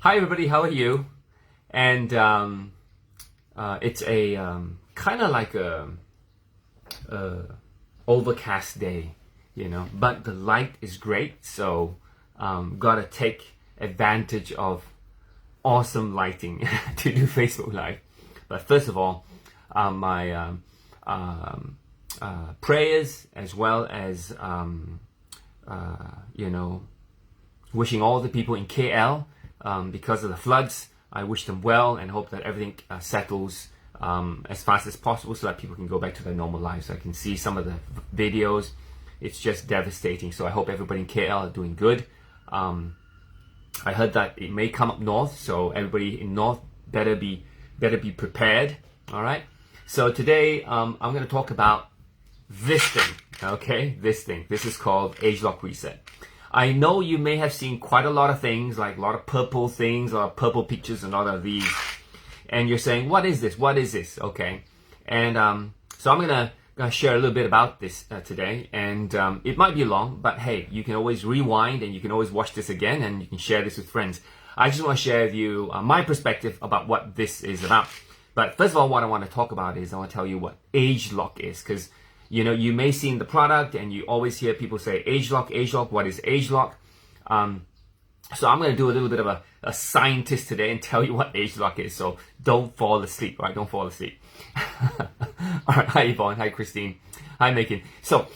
Hi everybody, how are you? And it's a kind of like a overcast day, but the light is great, so gotta take advantage of awesome lighting to do Facebook Live. But first of all, my prayers, as well as wishing all the people in KL because of the floods. I wish them well and hope that everything settles as fast as possible so that people can go back to their normal lives. I can see some of the videos. It's just devastating. So I hope everybody in KL are doing good. I heard that it may come up north, so everybody in north better be prepared. All right. So today I'm going to talk about this thing. Okay, this thing. This is called Ageloc Reset. I know you may have seen quite a lot of things, like a lot of purple things, a lot of purple pictures and all of these. And you're saying, what is this? What is this? Okay. And so I'm going to share a little bit about this today. And it might be long, but hey, you can always rewind and you can always watch this again and you can share this with friends. I just want to share with you my perspective about what this is about. But first of all, what I want to talk about is I want to tell you what Ageloc is, because you may see in the product and you always hear people say Ageloc, Ageloc, what is Ageloc? So I'm going to do a little bit of a scientist today and tell you what Ageloc is. So don't fall asleep, right? Don't fall asleep. All right. Hi, Yvonne. Hi, Christine. Hi, Megan. So,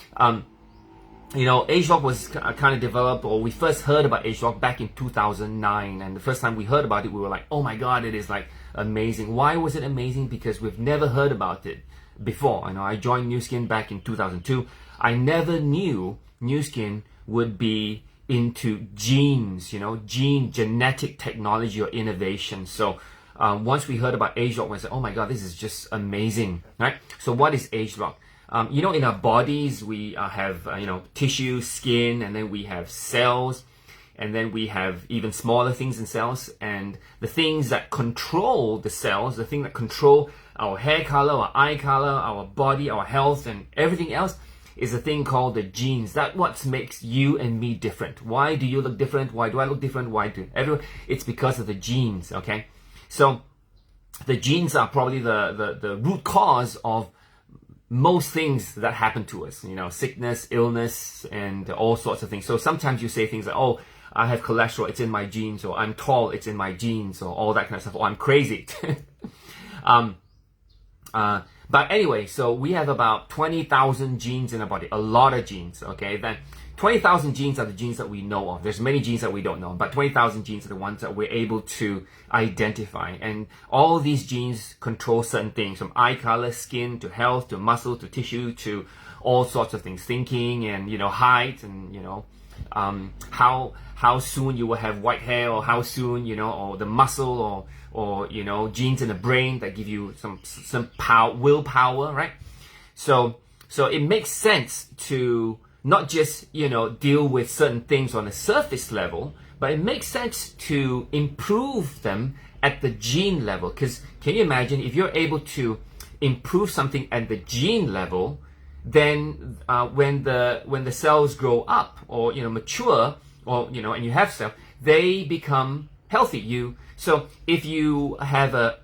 Ageloc was kind of developed, or we first heard about Ageloc back in 2009. And the first time we heard about it, we were like, oh my God, it is like amazing. Why was it amazing? Because we've never heard about it before. I joined Nu Skin back in 2002. I never knew Nu Skin would be into genes, genetic technology or innovation. So once we heard about Ageloc, we said, oh my God, this is just amazing, right? So what is Ageloc? In our bodies, we have, tissue, skin, and then we have cells, and then we have even smaller things in cells, and the things that control the cells, the thing that control our hair color, our eye color, our body, our health, and everything else is a thing called the genes. That's what makes you and me different. Why do you look different? Why do I look different? Why do everyone? It's because of the genes, okay? So the genes are probably the root cause of most things that happen to us, sickness, illness, and all sorts of things. So sometimes you say things like, oh, I have cholesterol, it's in my genes, or I'm tall, it's in my genes, or all that kind of stuff, or I'm crazy. But anyway, so we have about 20,000 genes in our body, a lot of genes, okay? Then 20,000 genes are the genes that we know of. There's many genes that we don't know, but 20,000 genes are the ones that we're able to identify. And all of these genes control certain things, from eye color, skin, to health, to muscle, to tissue, to all sorts of things, thinking, and, height, and, how soon you will have white hair, or how soon, or the muscle, or genes in the brain that give you some power, willpower, right? So it makes sense to not just deal with certain things on a surface level, but it makes sense to improve them at the gene level. Because can you imagine if you're able to improve something at the gene level, then when the cells grow up, or mature, or and you have cells, they become healthy. So if you have a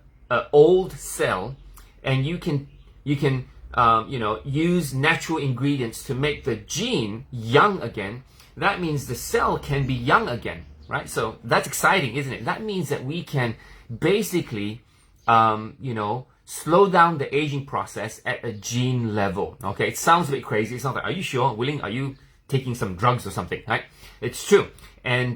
old cell and you can use natural ingredients to make the gene young again, that means the cell can be young again, right? So that's exciting, isn't it? That means that we can basically slow down the aging process at a gene level. Okay, it sounds a bit crazy. It sounds like, are you sure, Willing? Are you taking some drugs or something, right? It's true. And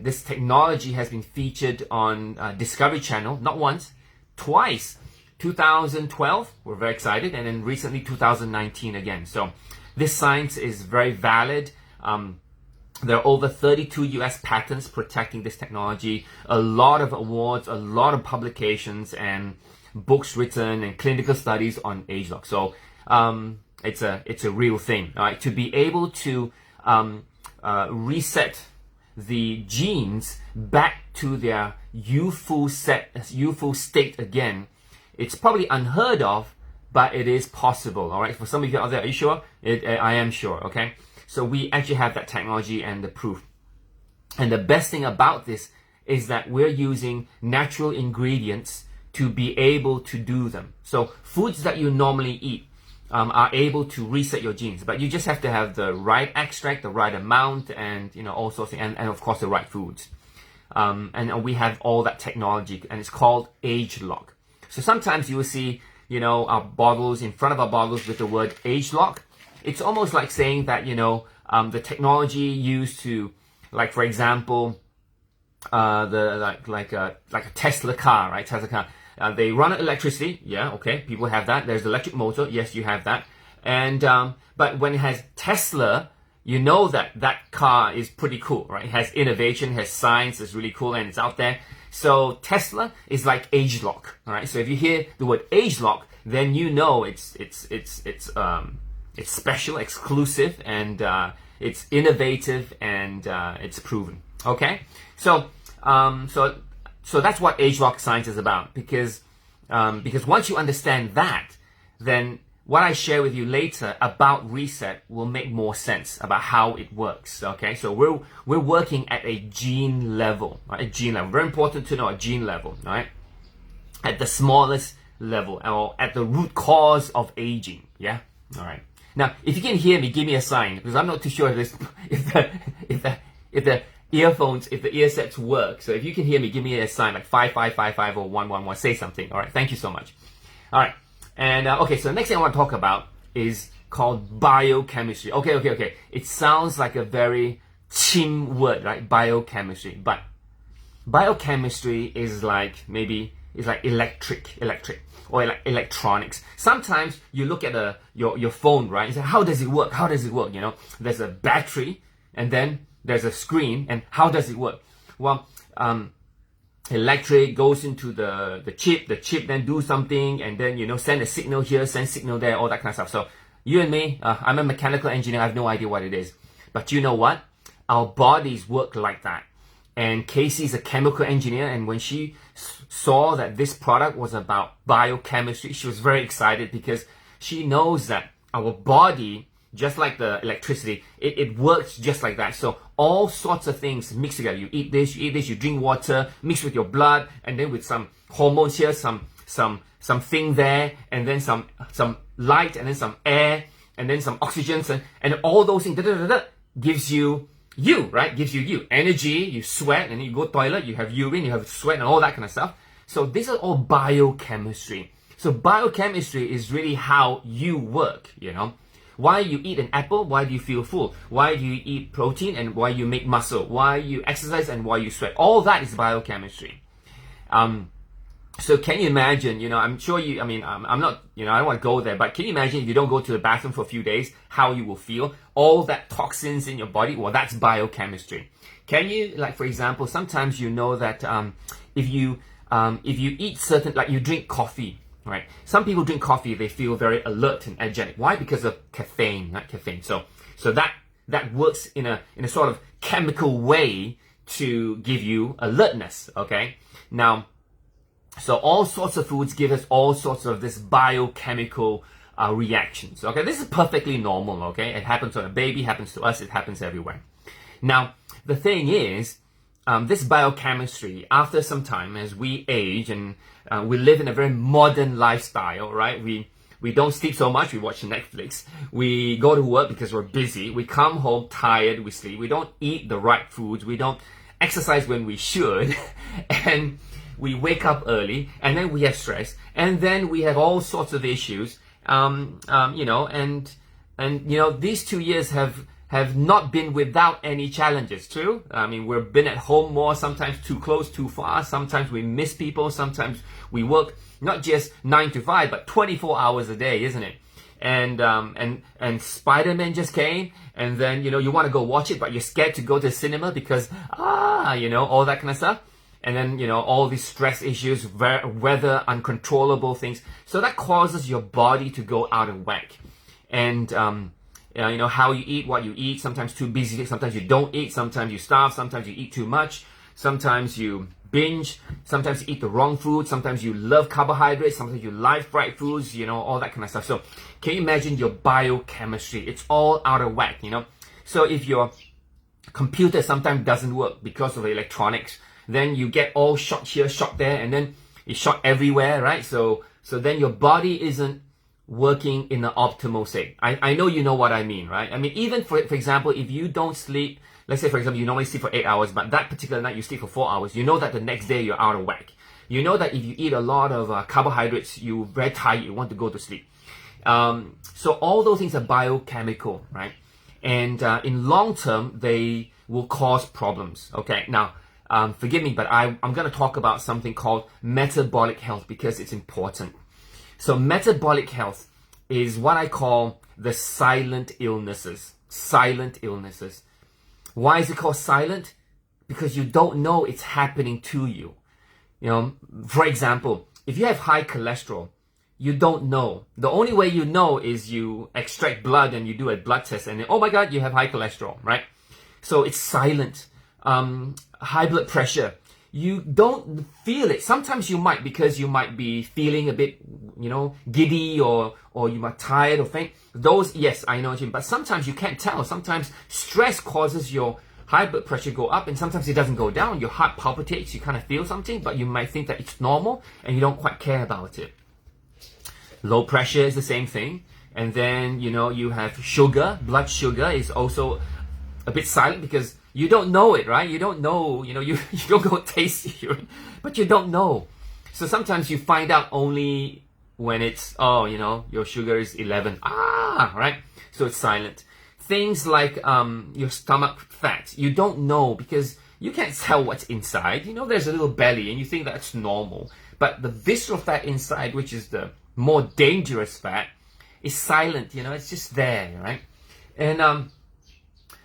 this technology has been featured on Discovery Channel, not once, twice. 2012, we're very excited, and then recently 2019 again. So this science is very valid. There are over 32 US patents protecting this technology, a lot of awards, a lot of publications, and books written, and clinical studies on Ageloc. So it's a real thing, all right? To be able to reset the genes back to their youthful state again, it's probably unheard of, but it is possible, all right? For some of you out there, are you sure? I am sure, okay? So we actually have that technology and the proof. And the best thing about this is that we're using natural ingredients to be able to do them. So foods that you normally eat are able to reset your genes, but you just have to have the right extract, the right amount, and all sorts of, and of course the right foods. And we have all that technology, and it's called Ageloc. So sometimes you will see, our bottles, in front of our bottles with the word Ageloc. It's almost like saying that, the technology used to, like, for example, like a Tesla car, right? Tesla car. They run on electricity. Yeah, okay. People have that. There's the electric motor. Yes, you have that. And, but when it has Tesla, you know that car is pretty cool, right? It has innovation, has science, it's really cool, and it's out there. So Tesla is like Ageloc, all right? So if you hear the word Ageloc, then you know it's special, exclusive, and it's innovative, and it's proven. Okay, so that's what Ageloc science is about, because once you understand that, then what I share with you later about reset will make more sense about how it works. Okay, so we're working at a gene level, right? A gene level, very important to know, a gene level, right? At the smallest level, or at the root cause of aging. Yeah, all right. Now, if you can hear me, give me a sign, because I'm not too sure if the earphones, if the earsets work. So if you can hear me, give me a sign, like 5555 or 111. Say something. All right. Thank you so much. All right. And okay, so the next thing I want to talk about is called biochemistry. Okay. It sounds like a very chim word, right? Biochemistry. But biochemistry is like electric, or like electronics. Sometimes you look at your phone, right? You say, how does it work? How does it work? There's a battery, and then there's a screen, and how does it work? Well, electric goes into the chip then do something, and then send a signal here, send signal there, all that kind of stuff. So you and me, I'm a mechanical engineer, I have no idea what it is, but you know what, our bodies work like that. And Casey's a chemical engineer, and when she saw that this product was about biochemistry, she was very excited, because she knows that our body, just like the electricity, it works just like that. So all sorts of things mix together. You eat this, you drink water, mix with your blood, and then with some hormones here, something there, and then some light, and then some air, and then some oxygen, and all those things gives you right? Gives you energy, you sweat, and then you go toilet, you have urine, you have sweat, and all that kind of stuff. So these are all biochemistry. So biochemistry is really how you work, Why you eat an apple, why do you feel full? Why do you eat protein, and why you make muscle? Why you exercise, and why you sweat? All that is biochemistry. So can you imagine, I'm sure you, I'm not, I don't want to go there, but can you imagine if you don't go to the bathroom for a few days, how you will feel? All that toxins in your body, well, that's biochemistry. Can you, like, for example, sometimes that if you eat certain, like you drink coffee, right? Some people drink coffee, they feel very alert and energetic. Why? Because of caffeine, not caffeine. So that works in a sort of chemical way to give you alertness, okay? Now, so all sorts of foods give us all sorts of this biochemical reactions, okay? This is perfectly normal, okay? It happens on a baby, happens to us, it happens everywhere. Now, the thing is, this biochemistry, after some time, as we age and we live in a very modern lifestyle, right? We don't sleep so much, we watch Netflix. We go to work because we're busy. We come home tired, we sleep. We don't eat the right foods. We don't exercise when we should. And we wake up early, and then we have stress, and then we have all sorts of issues. These 2 years have not been without any challenges, true? We've been at home more, sometimes too close, too far. Sometimes we miss people. Sometimes we work not just 9 to 5, but 24 hours a day, isn't it? And Spider-Man just came, and then, you want to go watch it, but you're scared to go to the cinema because, all that kind of stuff. And then, all these stress issues, weather, uncontrollable things. So that causes your body to go out of whack. And, how you eat, what you eat, sometimes too busy, sometimes you don't eat, sometimes you starve, sometimes you eat too much, sometimes you binge, sometimes you eat the wrong food, sometimes you love carbohydrates, sometimes you like fried foods, all that kind of stuff. So can you imagine your biochemistry? It's all out of whack, So if your computer sometimes doesn't work because of electronics. Then you get all shot here, shot there, and then it's shot everywhere, right? So then your body isn't working in an optimal state. I know you know what I mean, right? I mean, even for example, if you don't sleep, let's say for example, you normally sleep for 8 hours, but that particular night you sleep for 4 hours, you know that the next day you're out of whack. You know that if you eat a lot of carbohydrates, you're very tired, you want to go to sleep. So all those things are biochemical, right? And in long term, they will cause problems. Okay, now forgive me, but I'm going to talk about something called metabolic health because it's important. So metabolic health is what I call the silent illnesses. Silent illnesses. Why is it called silent? Because you don't know it's happening to you. You know, for example, if you have high cholesterol, you don't know. The only way you know is you extract blood and you do a blood test and then, oh my God, you have high cholesterol, right? So it's silent. High blood pressure. You don't feel it. Sometimes you might, because you might be feeling a bit, you know, giddy or you might tired or faint. Those, yes, I know, Jim. But sometimes you can't tell. Sometimes stress causes your high blood pressure go up and sometimes it doesn't go down. Your heart palpitates. You kind of feel something, but you might think that it's normal and you don't quite care about it. Low pressure is the same thing. And then, you know, you have sugar. Blood sugar is also a bit silent because you don't know it, right? You don't know, you know, you don't go taste urine, but you don't know. So sometimes you find out only when it's, oh, you know, your sugar is 11. Right? So it's silent. Things like your stomach fat, you don't know because you can't tell what's inside. You know, there's a little belly and you think that's normal. But the visceral fat inside, which is the more dangerous fat, is silent. You know, it's just there, right? And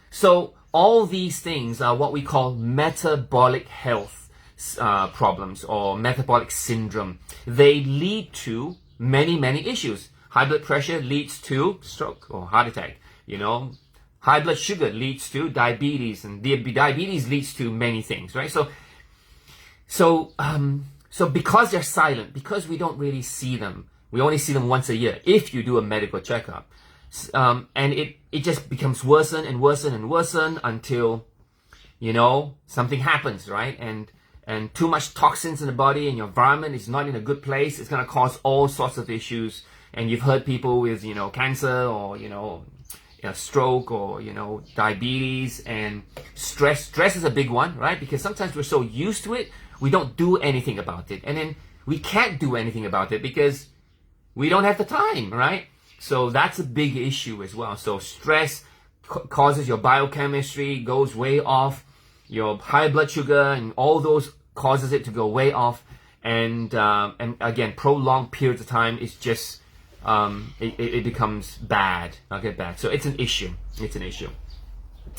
so all these things are what we call metabolic health problems or metabolic syndrome. They lead to many, many issues. High blood pressure leads to stroke or heart attack. You know, high blood sugar leads to diabetes, and diabetes leads to many things, right? So because they're silent, because we don't really see them, we only see them once a year if you do a medical checkup. And it just becomes worse and worse and worse until, you know, something happens, right? And too much toxins in the body and your environment is not in a good place. It's going to cause all sorts of issues. And you've heard people with, you know, cancer or, you know, stroke or, you know, diabetes and stress. Stress is a big one, right? Because sometimes we're so used to it, we don't do anything about it. And then we can't do anything about it because we don't have the time, right? So that's a big issue as well. So stress causes your biochemistry goes way off, your high blood sugar and all those causes it to go way off. And again, prolonged periods of time is just, it becomes bad. Okay, bad. So it's an issue. It's an issue.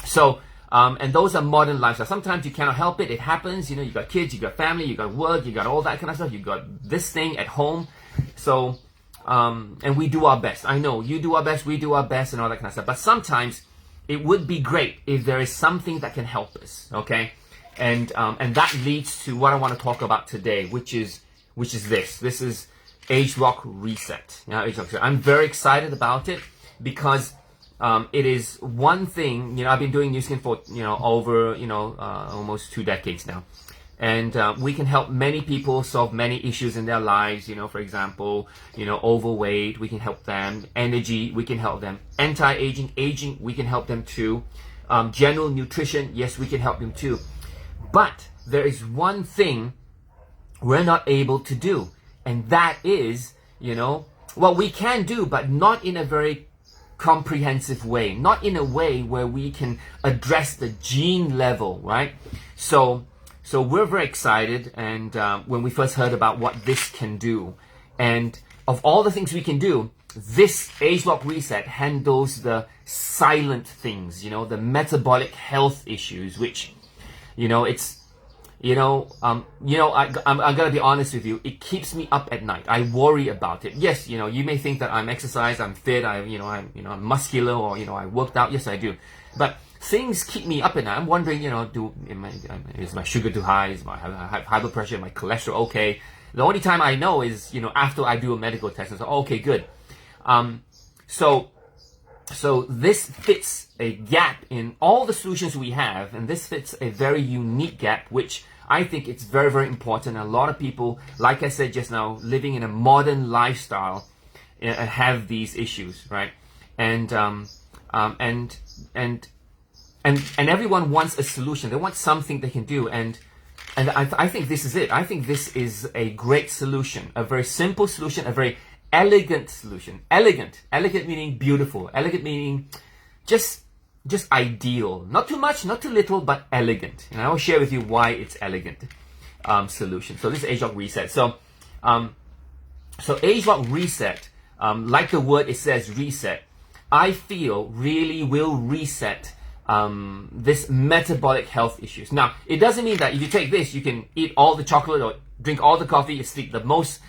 So, and those are modern lifestyle. Sometimes you cannot help it. It happens. You know, you got kids, you got family, you got work, you got all that kind of stuff. You got this thing at home. So, and we do our best. I know you do our best, we do our best and all that kind of stuff. But sometimes it would be great if there is something that can help us. Okay. And that leads to what I want to talk about today, which is this. This is Ageloc Reset. Yeah, Ageloc Reset. I'm very excited about it because it is one thing. You know, I've been doing Nu Skin for, you know, over, you know, almost 2 decades now, and we can help many people solve many issues in their lives. You know, for example, you know, overweight, we can help them. Energy, we can help them. Anti-aging, aging, we can help them too. General nutrition, yes, we can help them too. But there is one thing we're not able to do. And that is, you know, what we can do, but not in a very comprehensive way. Not in a way where we can address the gene level, right? So we're very excited. And when we first heard about what this can do, and of all the things we can do, this Ageloc Reset handles the silent things, you know, the metabolic health issues, which, you know, it's, I'm gonna be honest with you. It keeps me up at night. I worry about it. Yes, you know, you may think that I'm exercised, I'm fit, I'm muscular, or I worked out. Yes, I do. But things keep me up at night. I'm wondering, you know, is my sugar too high? Is my high blood pressure? My cholesterol okay? The only time I know is, you know, after I do a medical test. And so, okay, good. So So this fits a gap in all the solutions we have, and this fits a very unique gap, which I think it's very, very important. A lot of people, like I said just now, living in a modern lifestyle, have these issues, right? And everyone wants a solution. They want something they can do, and I think this is it. I think this is a great solution, a very simple solution, a very elegant solution. Elegant meaning beautiful. Elegant meaning just ideal. Not too much, not too little, but elegant. And I will share with you why it's elegant solution. So this is Ageloc Reset. So Ageloc Reset, like the word it says, reset, I feel really will reset this metabolic health issues. Now, it doesn't mean that if you take this, you can eat all the chocolate or drink all the coffee, you sleep the most,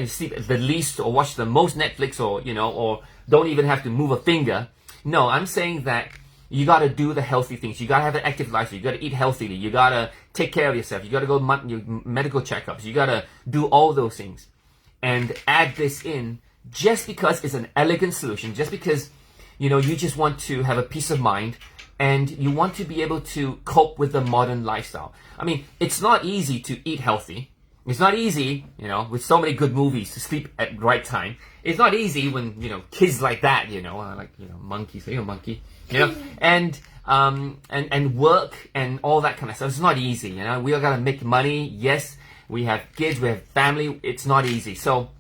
sleep the least, or watch the most Netflix, or or don't even have to move a finger. No, I'm saying that you got to do the healthy things. You got to have an active lifestyle. You got to eat healthily. You got to take care of yourself. You got to go your medical checkups. You got to do all those things, and add this in just because it's an elegant solution. Just because you just want to have a peace of mind, and you want to be able to cope with the modern lifestyle. I mean, it's not easy to eat healthy. It's not easy, with so many good movies, to sleep at the right time. It's not easy when, kids like that, monkeys, monkey, and work and all that kind of stuff. It's not easy, We all gotta make money. Yes, we have kids, we have family. It's not easy. So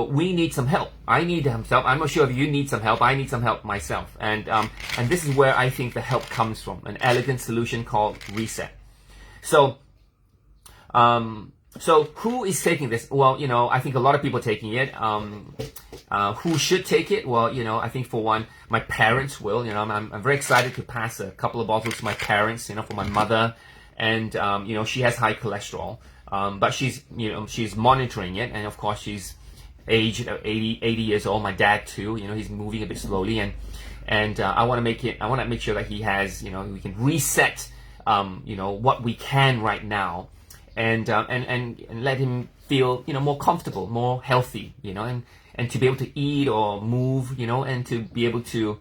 we need some help. I need some help. I'm not sure if you need some help. I need some help myself. And this is where I think the help comes from, an elegant solution called Reset. So who is taking this? Well, I think a lot of people are taking it. Who should take it? Well, I think for one, my parents will. I'm very excited to pass a couple of bottles to my parents, for my mother. And, she has high cholesterol. But she's monitoring it. And of course, she's aged 80 years old. My dad too, he's moving a bit slowly. And I want to make sure that he has, we can reset, what we can right now. And let him feel, more comfortable, more healthy, and to be able to eat or move, and to be able to,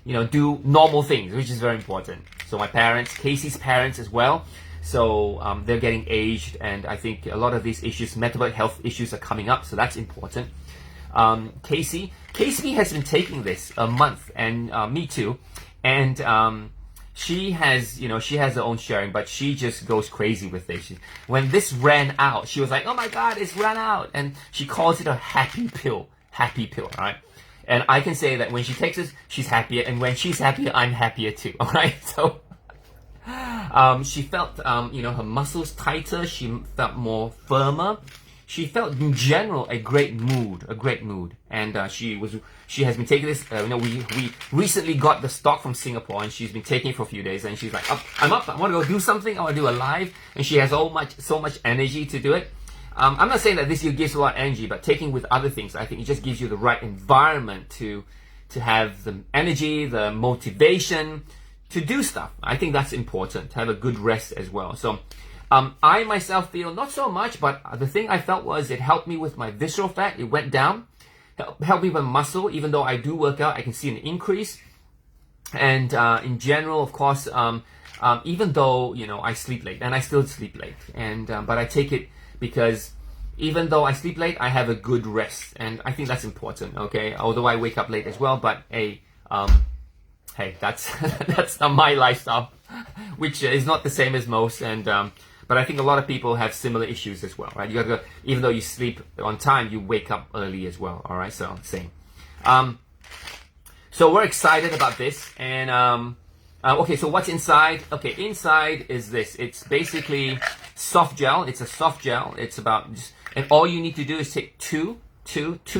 do normal things, which is very important. So my parents, Casey's parents as well. So they're getting aged, and I think a lot of these issues, metabolic health issues, are coming up. So that's important. Casey has been taking this a month, and me too. And she has her own sharing, but she just goes crazy with this. When this ran out, she was like, "Oh my God, it's run out!" And she calls it a happy pill, right? And I can say that when she takes it, she's happier, and when she's happier, I'm happier too. All right, so she felt, her muscles tighter. She felt more firmer. She felt in general a great mood, and she has been taking this. We recently got the stock from Singapore, and she's been taking it for a few days. And she's like, I'm up. I want to go do something. I want to do a live, and she has so much energy to do it. I'm not saying that this gives a lot of energy, but taking with other things, I think it just gives you the right environment to have the energy, the motivation to do stuff. I think that's important, to have a good rest as well. So I myself feel not so much, but the thing I felt was it helped me with my visceral fat. It went down, helped me with muscle. Even though I do work out, I can see an increase. And in general, of course, even though I sleep late, and I still sleep late, and but I take it because even though I sleep late, I have a good rest, and I think that's important. Okay, although I wake up late as well, but hey, that's that's not my lifestyle, which is not the same as most, and but I think a lot of people have similar issues as well, right? You gotta go, even though you sleep on time, you wake up early as well. All right, so same. So we're excited about this, and okay, so what's inside? Okay, inside is this. It's basically soft gel. It's a soft gel. It's about and all you need to do is take two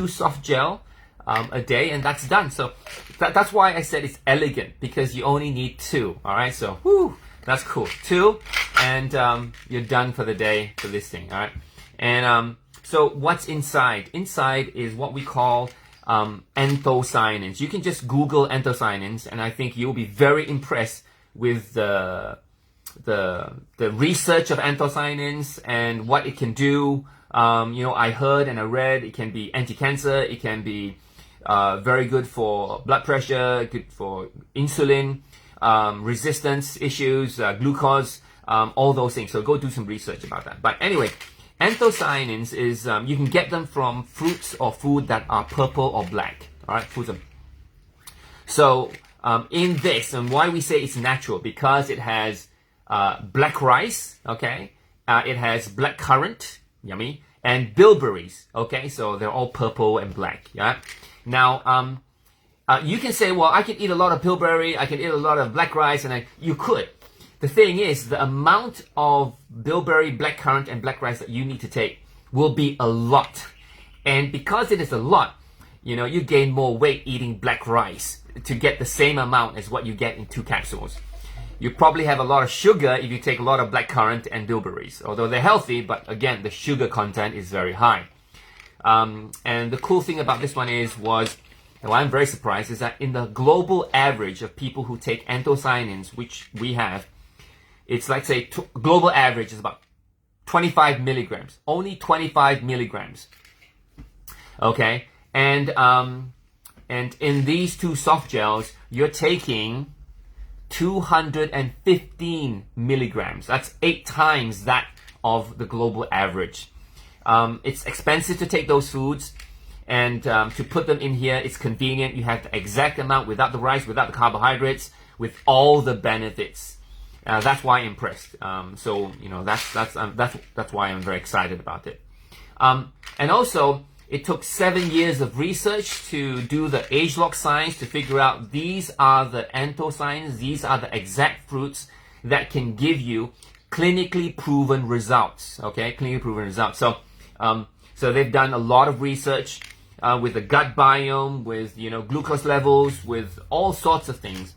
soft gel a day, and that's done. So that's why I said it's elegant, because you only need 2. All right, so whoo, that's cool. 2, and you're done for the day for this thing. All right, and so what's inside? Inside is what we call anthocyanins. You can just Google anthocyanins, and I think you'll be very impressed with the research of anthocyanins and what it can do. I heard and I read it can be anti-cancer, it can be very good for blood pressure, good for insulin, resistance issues, glucose, all those things. So go do some research about that. But anyway, anthocyanins is, you can get them from fruits or food that are purple or black. All right, So in this, and why we say it's natural, because it has black rice, okay? It has black currant, yummy, and bilberries, okay? So they're all purple and black, yeah? Now, you can say, well, I can eat a lot of bilberry, I can eat a lot of black rice, and you could. The thing is, the amount of bilberry, blackcurrant, and black rice that you need to take will be a lot. And because it is a lot, you know, you gain more weight eating black rice to get the same amount as what you get in 2 capsules. You probably have a lot of sugar if you take a lot of blackcurrant and bilberries, although they're healthy, but again, the sugar content is very high. And the cool thing about this one and why I'm very surprised, is that in the global average of people who take anthocyanins, which we have, it's like, say, global average is about 25 milligrams, only 25 milligrams. Okay, and in these 2 soft gels, you're taking 215 milligrams. That's 8 times that of the global average. It's expensive to take those foods, and to put them in here, it's convenient. You have the exact amount without the rice, without the carbohydrates, with all the benefits. That's why I'm impressed. So you know, that's why I'm very excited about it. And also, it took 7 years of research to do the Ageloc science to figure out these are the anthocyanins, these are the exact fruits that can give you clinically proven results. Okay, clinically proven results. So, so they've done a lot of research with the gut biome, with, you know, glucose levels, with all sorts of things.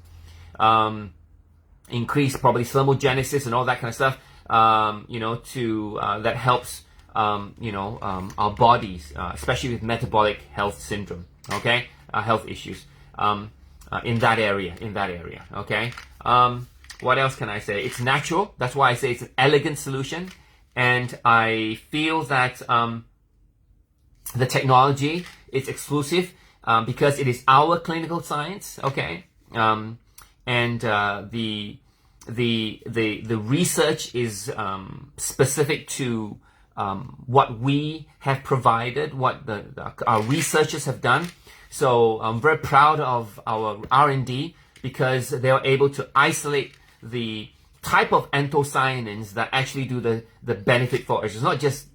Increase probably thermogenesis and all that kind of stuff, you know, that helps, you know, our bodies, especially with metabolic health syndrome, okay, health issues, in that area, okay. What else can I say? It's natural. That's why I say it's an elegant solution, and I feel that the technology is exclusive because it is our clinical science, okay. And the research is specific to what we have provided, what our researchers have done. So I'm very proud of our R&D because they are able to isolate the type of anthocyanins that actually do the benefit for us. It's not just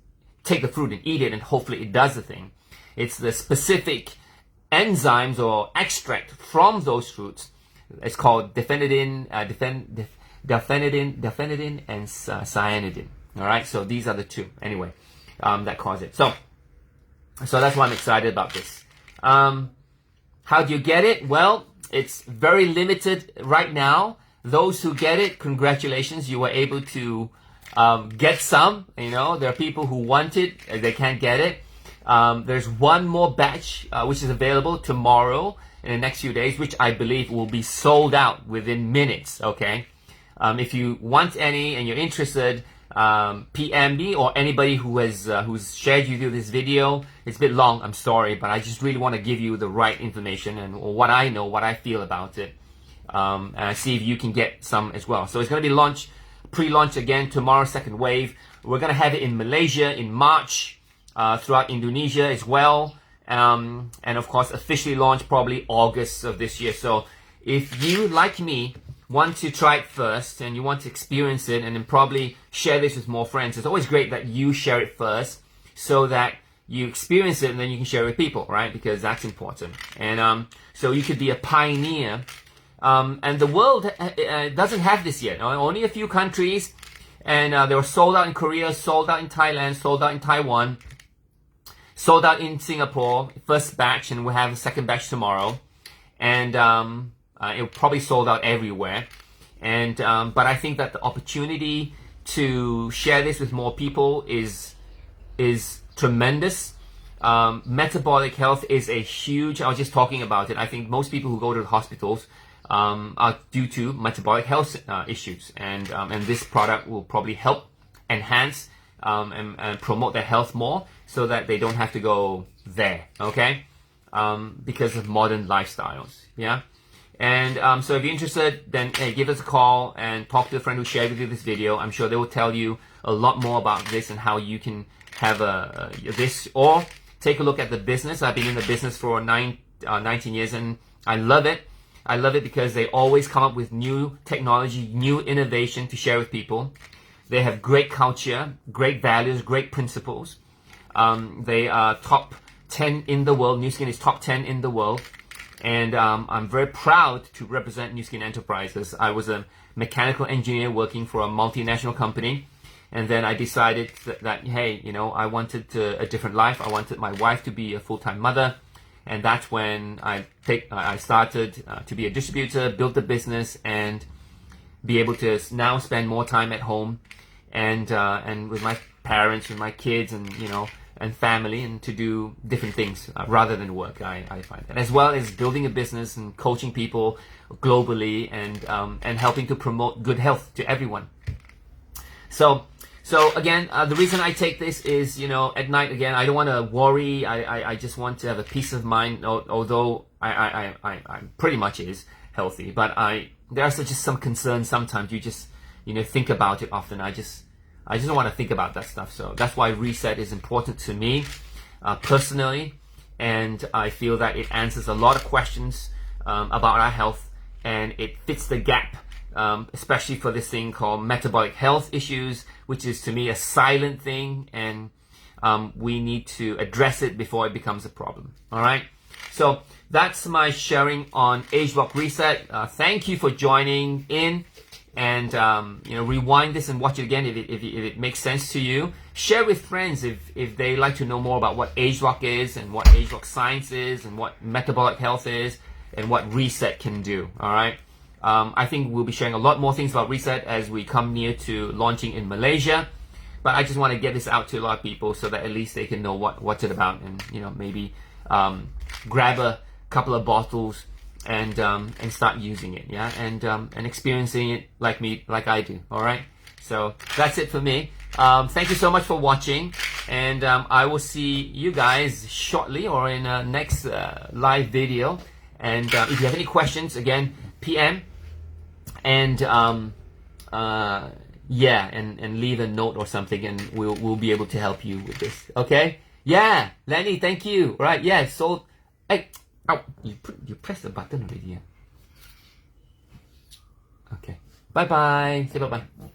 take the fruit and eat it and hopefully it does the thing. It's the specific enzymes or extract from those fruits. It's called defenadine, defenadine, and cyanidin. All right, so these are the 2 anyway that cause it. So that's why I'm excited about this. How do you get it? Well, it's very limited right now. Those who get it, congratulations, you were able to get some. You know, there are people who want it, they can't get it. There's 1 more batch which is available tomorrow in the next few days, which I believe will be sold out within minutes, okay? If you want any and you're interested, PM me or anybody who has who's shared you this video. It's a bit long, I'm sorry, but I just really want to give you the right information and what I know, what I feel about it, and see if you can get some as well. So it's going to be pre-launch again tomorrow, 2nd wave. We're going to have it in Malaysia in March, throughout Indonesia as well. And of course officially launch probably August of this year. So if you, like me, want to try it first and you want to experience it and then probably share this with more friends, it's always great that you share it first so that you experience it and then you can share it with people, right? Because that's important. And so you could be a pioneer. And the world doesn't have this yet. Only a few countries, and they were sold out in Korea, sold out in Thailand, sold out in Taiwan, sold out in Singapore, 1st batch, and we'll have a 2nd batch tomorrow. And it probably sold out everywhere. And but I think that the opportunity to share this with more people is tremendous. Metabolic health is a huge, I was just talking about it, I think most people who go to the hospitals are due to metabolic health issues. And this product will probably help enhance and promote their health more so that they don't have to go there, okay? because of modern lifestyles. Yeah. And so if you're interested, then hey, give us a call and talk to a friend who shared with you this video. I'm sure they will tell you a lot more about this and how you can have this, or take a look at the business. I've been in the business for 19 years, and I love it. I love it because they always come up with new technology, new innovation to share with people. They have great culture, great values, great principles. They are top 10 in the world. Nu Skin is top 10 in the world. And I'm very proud to represent Nu Skin Enterprises. I was a mechanical engineer working for a multinational company. And then I decided that hey, you know, I wanted a different life. I wanted my wife to be a full-time mother. And that's when I started to be a distributor, build the business, and be able to now spend more time at home and with my parents, with my kids, and you know, and family, and to do different things rather than work. I find that, as well as building a business and coaching people globally and helping to promote good health to everyone. So again, the reason I take this is, you know, at night, again, I don't want to worry. I just want to have a peace of mind, although I pretty much is healthy. But there are just some concerns sometimes. You just, you know, think about it often. I just don't want to think about that stuff. So that's why reset is important to me personally. And I feel that it answers a lot of questions about our health, and it fits the gap. Especially for this thing called metabolic health issues, which is to me a silent thing, and we need to address it before it becomes a problem. All right. So that's my sharing on Ageloc Reset. Thank you for joining in, and you know, rewind this and watch it again if it makes sense to you. Share with friends if they like to know more about what Ageloc is, and what Ageloc science is, and what metabolic health is, and what Reset can do. All right. I think we'll be sharing a lot more things about Reset as we come near to launching in Malaysia. But I just want to get this out to a lot of people so that at least they can know what's it about, and you know, maybe grab a couple of bottles and start using it, yeah, and experiencing it like I do. All right. So that's it for me. Thank you so much for watching, and I will see you guys shortly or in a next live video. And if you have any questions, again, PM. And yeah, and leave a note or something, and we'll be able to help you with this. Okay? Yeah, Lenny, thank you. Right? Yeah. So, hey, ow, you pressed the button already. Yeah. Okay. Bye bye. Say bye bye.